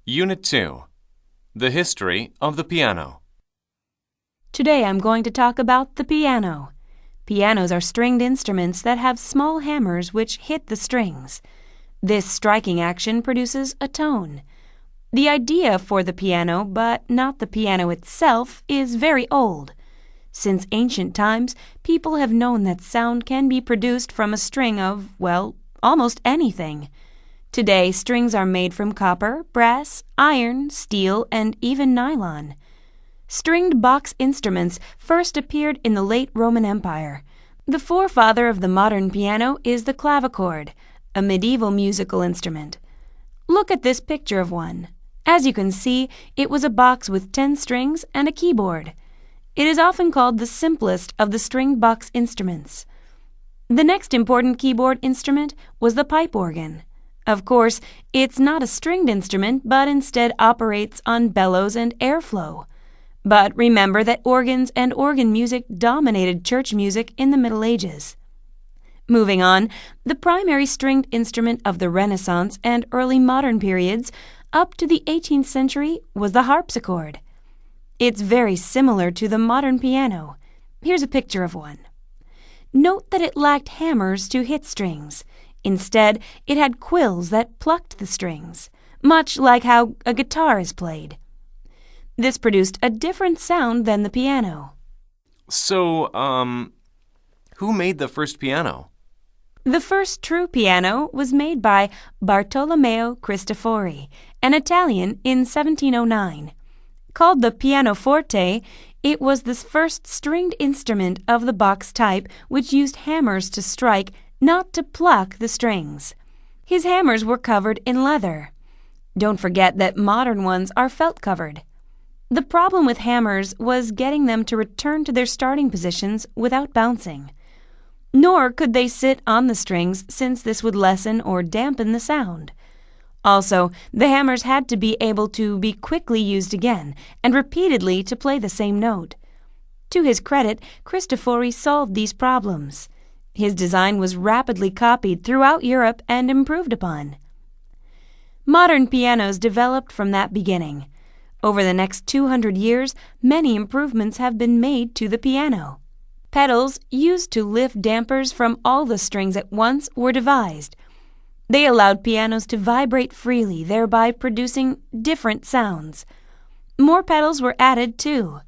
Unit 2. The History of the Piano. Today I'm going to talk about the piano. Pianos are stringed instruments that have small hammers which hit the strings. This striking action produces a tone. The idea for the piano, but not the piano itself, is very old. Since ancient times, people have known that sound can be produced from a string of, almost anything. Today, strings are made from copper, brass, iron, steel, and even nylon. Stringed box instruments first appeared in the late Roman Empire. The forefather of the modern piano is the clavichord, a medieval musical instrument. Look at this picture of one. As you can see, it was a box with 10 strings and a keyboard. It is often called the simplest of the stringed box instruments. The next important keyboard instrument was the pipe organ. Of course, it's not a stringed instrument, but instead operates on bellows and airflow. But remember that organs and organ music dominated church music in the Middle Ages. Moving on, the primary stringed instrument of the Renaissance and early modern periods up to the 18th century was the harpsichord. It's very similar to the modern piano. Here's a picture of one. Note that it lacked hammers to hit strings. Instead, it had quills that plucked the strings, much like how a guitar is played. This produced a different sound than the piano. So, who made the first piano? The first true piano was made by Bartolomeo Cristofori, an Italian, in 1709. Called the pianoforte, it was the first stringed instrument of the box type which used hammers to strike, not to pluck the strings. His hammers were covered in leather. Don't forget that modern ones are felt-covered. The problem with hammers was getting them to return to their starting positions without bouncing. Nor could they sit on the strings, since this would lessen or dampen the sound. Also, the hammers had to be able to be quickly used again and repeatedly to play the same note. To his credit, Cristofori solved these problems. His design was rapidly copied throughout Europe and improved upon. Modern pianos developed from that beginning. Over the next 200 years, many improvements have been made to the piano. Pedals used to lift dampers from all the strings at once were devised. They allowed pianos to vibrate freely, thereby producing different sounds. More pedals were added, too.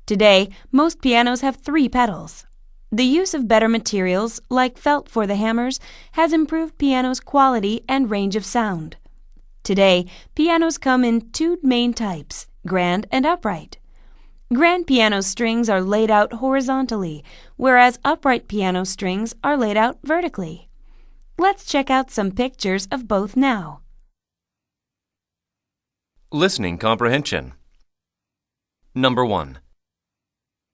Today, most pianos have 3 pedals. The use of better materials, like felt for the hammers, has improved pianos' quality and range of sound. Today, pianos come in 2 main types, grand and upright. Grand piano strings are laid out horizontally, whereas upright piano strings are laid out vertically. Let's check out some pictures of both now. Listening comprehension. Number 1.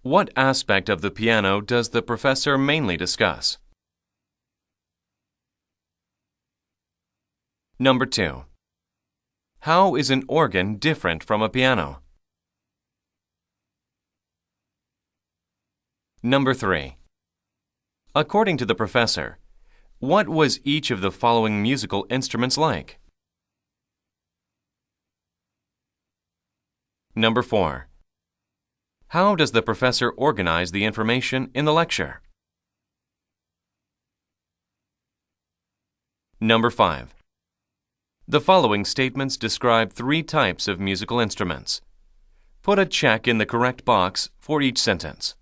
What aspect of the piano does the professor mainly discuss? Number 2. How is an organ different from a piano? Number 3. According to the professor, what was each of the following musical instruments like? Number 4. How does the professor organize the information in the lecture? Number 5. The following statements describe 3 types of musical instruments. Put a check in the correct box for each sentence.